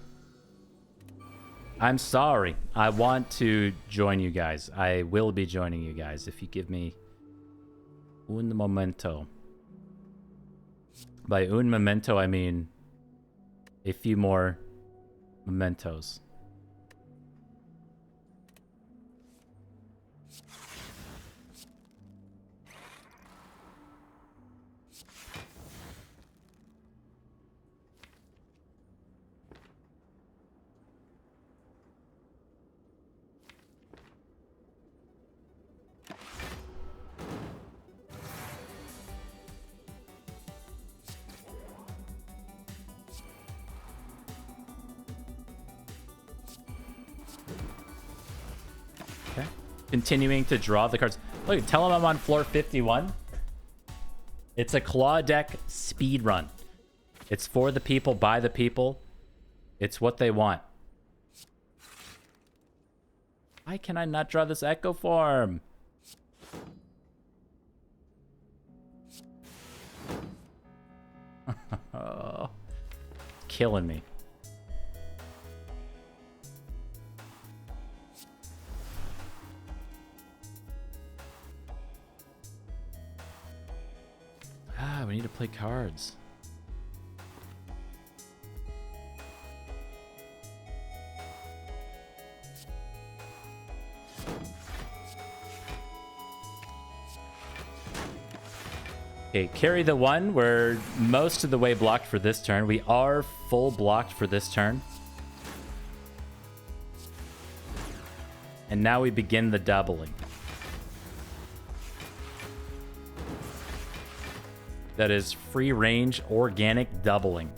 I'm sorry. I want to join you guys. I will be joining you guys if you give me un momento. By un momento, I mean a few more mementos. Continuing to draw the cards. Look, tell them I'm on floor 51. It's a claw deck speed run. It's for the people, by the people. It's what they want. Why can I not draw this echo form? Oh, it's killing me. We need to play cards. Okay, carry the one. We're most of the way blocked for this turn. We are full blocked for this turn. And now we begin the doubling. That is free range organic doubling.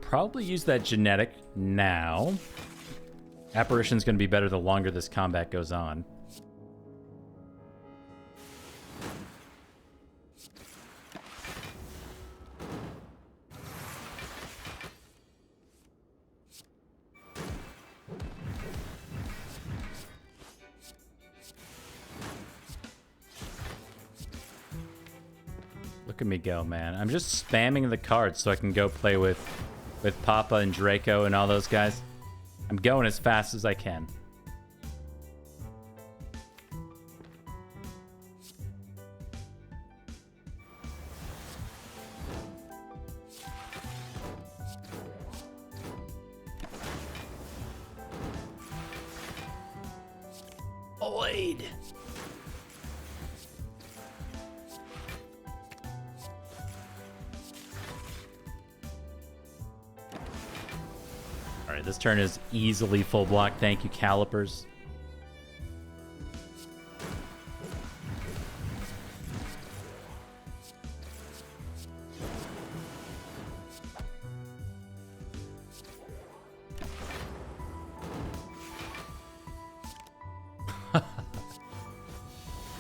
Probably use that genetic now. Apparition's going to be better the longer this combat goes on. Look at me go, man. I'm just spamming the cards so I can go play with Papa and Draco and all those guys. I'm going as fast as I can. Void. This turn is easily full block. Thank you, Calipers.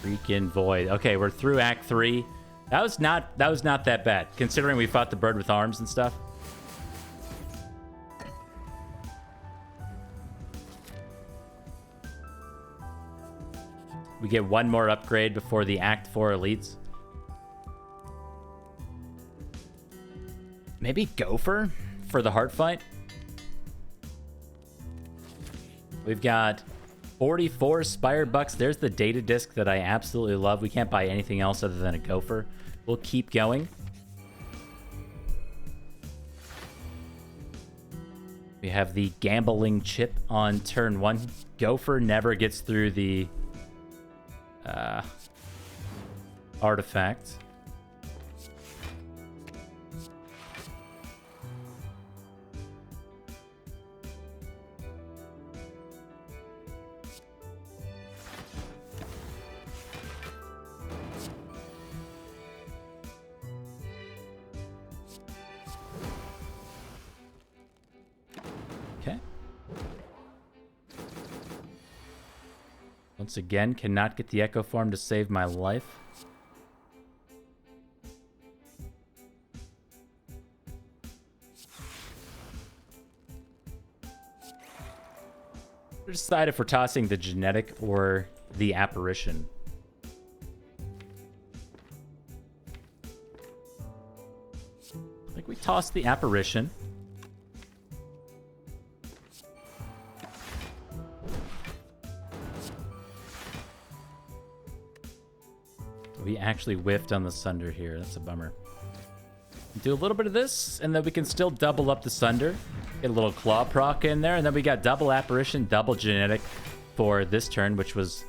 Freaking Void. Okay, we're through Act 3. That was not that bad, considering we fought the bird with arms and stuff. We get one more upgrade before the Act 4 elites. Maybe Gopher for the heart fight. We've got 44 Spire bucks. There's the data disc that I absolutely love. We can't buy anything else other than a Gopher. We'll keep going. We have the gambling chip on turn 1. Gopher never gets through the artifact. Okay. Once again, cannot get the Echo Form to save my life. Decide if we're tossing the genetic or the apparition. I think we toss the apparition. We actually whiffed on the Sunder here. That's a bummer. Do a little bit of this, and then we can still double up the Sunder. Get a little Claw proc in there, and then we got double Apparition, double Genetic for this turn, which was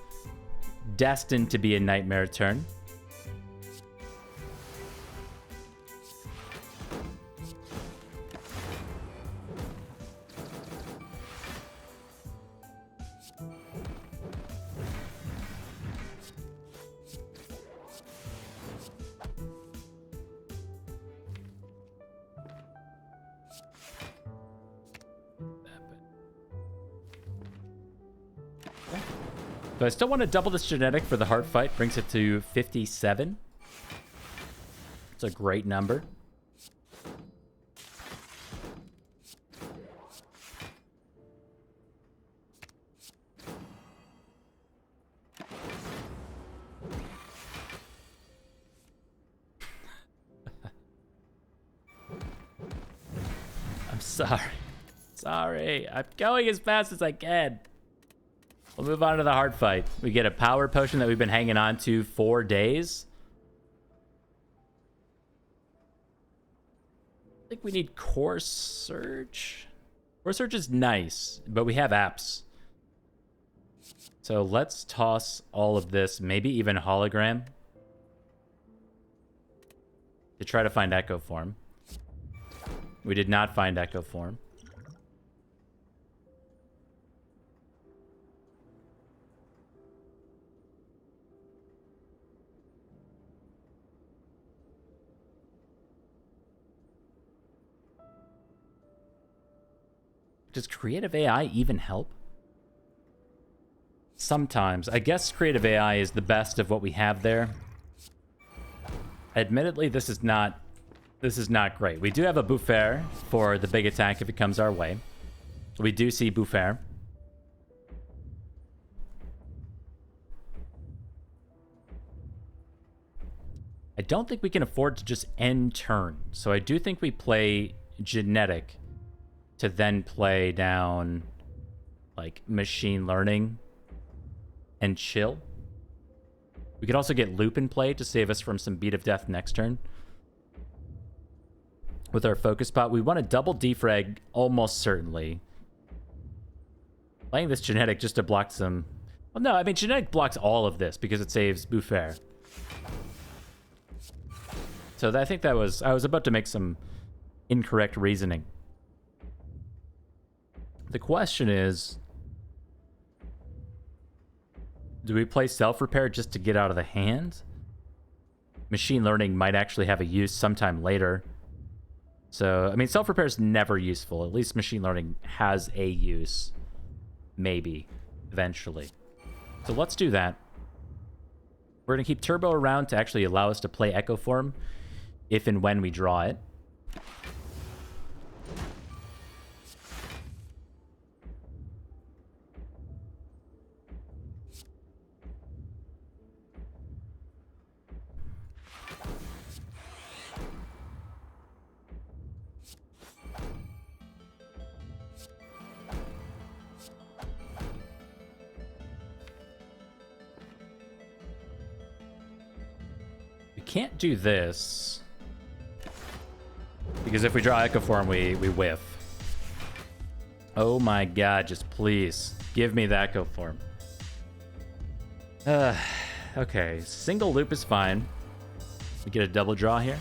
destined to be a Nightmare turn. So I still want to double this genetic for the heart fight. Brings it to 57. It's a great number. I'm sorry. Sorry. I'm going as fast as I can. We'll move on to the hard fight. We get a power potion that we've been hanging on to 4 days. I think we need Core Surge. Core Surge is nice, but we have apps. So let's toss all of this, maybe even Hologram, to try to find Echo Form. We did not find Echo Form. Does creative AI even help? Sometimes. I guess creative AI is the best of what we have there. Admittedly, this is not great. We do have a Bouffaire for the big attack if it comes our way. We do see Bouffaire. I don't think we can afford to just end turn. So I do think we play Genetic to then play down like Machine Learning and chill. We could also get Loop in play to save us from some Beat of Death next turn. With our focus pot, we want to double defrag almost certainly. Playing this Genetic just to block some... Well, no, I mean, Genetic blocks all of this because it saves Bouffaire. So I think that was... I was about to make some incorrect reasoning. The question is, do we play Self-Repair just to get out of the hand? Machine Learning might actually have a use sometime later. So, I mean, Self-Repair is never useful. At least Machine Learning has a use. Maybe. Eventually. So let's do that. We're going to keep Turbo around to actually allow us to play Echo Form if and when we draw it. Can't do this because if we draw Echo Form, we whiff. Oh my god, just please give me the Echo form. Okay, single loop is fine. We get a double draw here.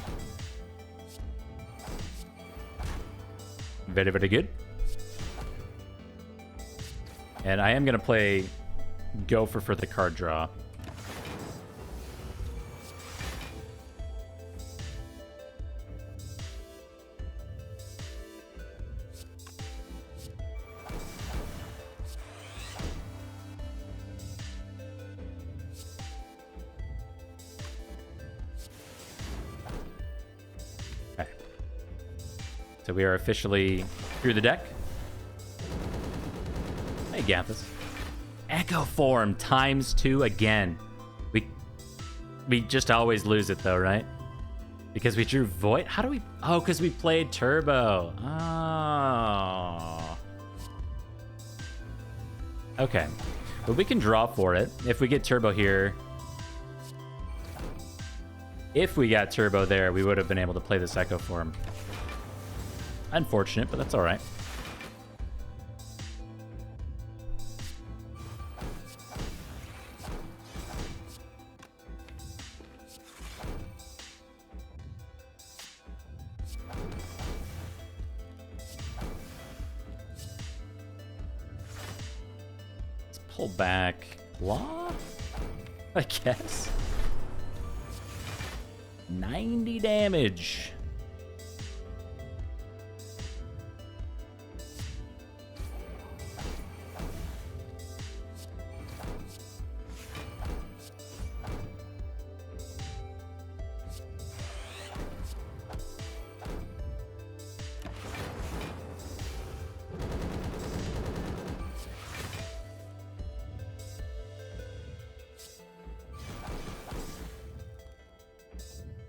Very, very good. And I am going to play Gopher for the card draw. Okay. So we are officially through the deck. Hey, Gathis. Echo form ×2 again. We just always lose it though, right? Because we drew Void. How do we? Oh, because we played Turbo. Oh. Okay, but we can draw for it if we get Turbo here. If we got Turbo there, we would have been able to play this Echo form. Unfortunate, but that's all right. Pull back. Claw? I guess. 90 damage.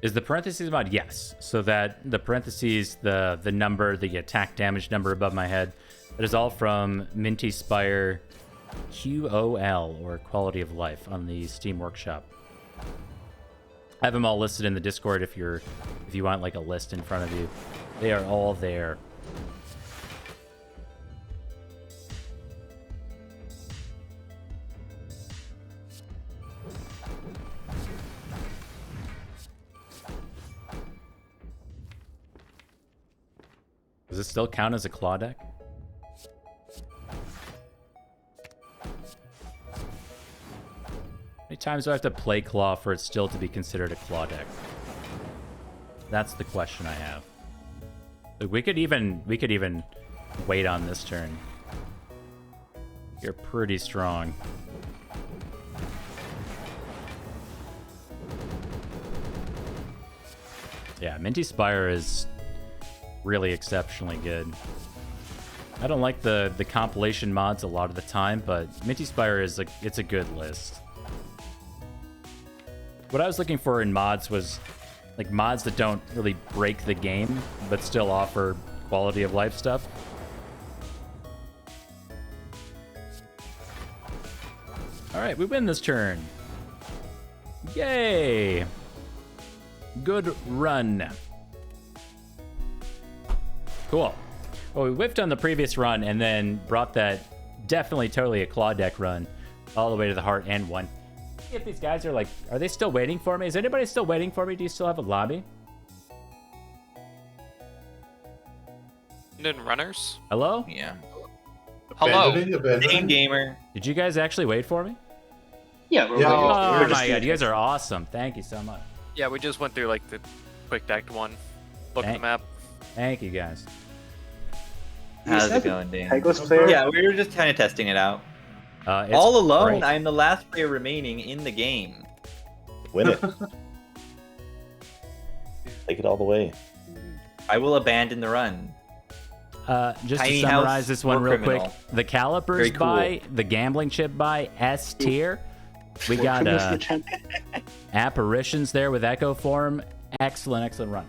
Is the parentheses mod? Yes. So that the parentheses, the number, the attack damage number above my head, that is all from Minty Spire QOL, or Quality of Life, on the Steam Workshop. I have them all listed in the Discord if you want like a list in front of you. They are all there. Does it still count as a claw deck? How many times do I have to play claw for it still to be considered a claw deck? That's the question I have. Like, we could even wait on this turn. You're pretty strong. Yeah, Minty Spire is really exceptionally good. I don't like the compilation mods a lot of the time, but Minty Spire is it's a good list. What I was looking for in mods was like mods that don't really break the game but still offer quality of life stuff. All right, we win this turn. Yay! Good run. Cool. Well, we whiffed on the previous run and then brought that definitely totally a claw deck run all the way to the heart and won. If these guys are like, are they still waiting for me? Is anybody still waiting for me? Do you still have a lobby? Abandoned runners? Hello? Yeah. Hello. Dane Gamer. Did you guys actually wait for me? Yeah, we're Oh my god, you guys are awesome. Thank you so much. Yeah, we just went through like the quick deck one. Look at the map. Thank you guys. How's it going, Dane? Pegos player? Yeah, we were just kind of testing it out. It's All alone, great. I am the last player remaining in the game. Win it. Take it all the way. I will abandon the run. Just Tiny to summarize house this one or real criminal. quick, the calipers Very cool. buy, the gambling chip buy, S tier. We got Apparitions there with Echo Form. Excellent run.